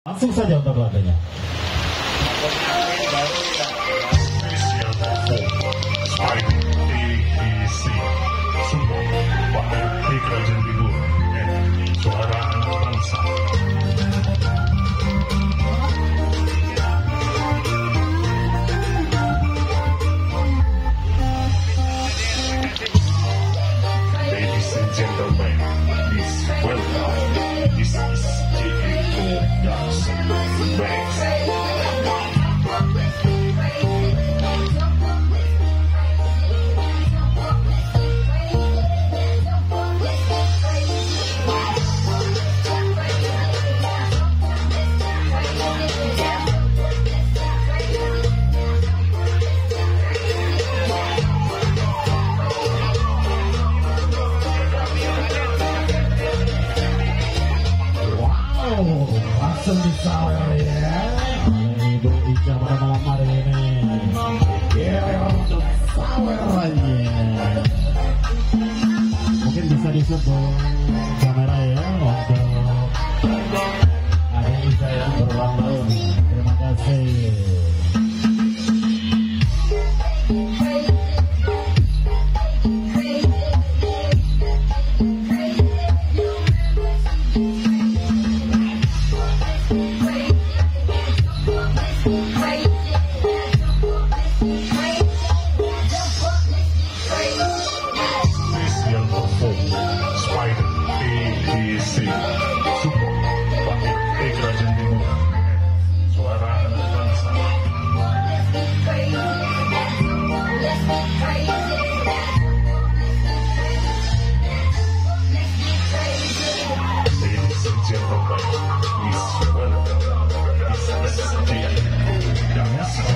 Langsung saja untuk lagunya. Suara anak bangsa. Ladies and gentlemen, please welcome. This is Deras. Langsung disawer ya Ibu Ija pada malam hari ini. Kira untuk sawerannya mungkin bisa disebut kamera ya untuk ada Ija yang berulang tahun. Terima kasih.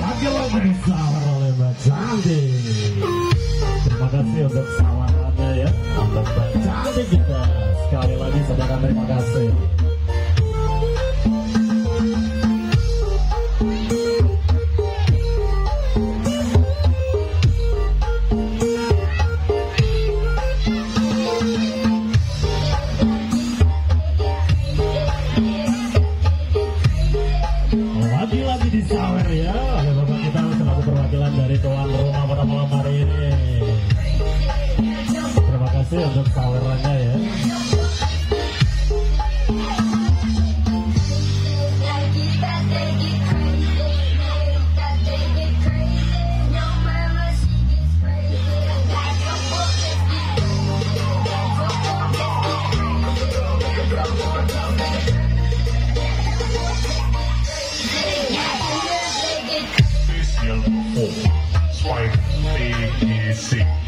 Lagi-lagi disawar oleh Mbak Cantik. Terima kasih untuk sawarannya ya untuk Mbak Cantik kita. Sekali lagi saudara terima kasih. Lagi-lagi disawer ya oleh bapak kita selaku perwakilan dari tuan rumah pada malam hari ini. Terima kasih untuk sawerannya ya. Spike ABC.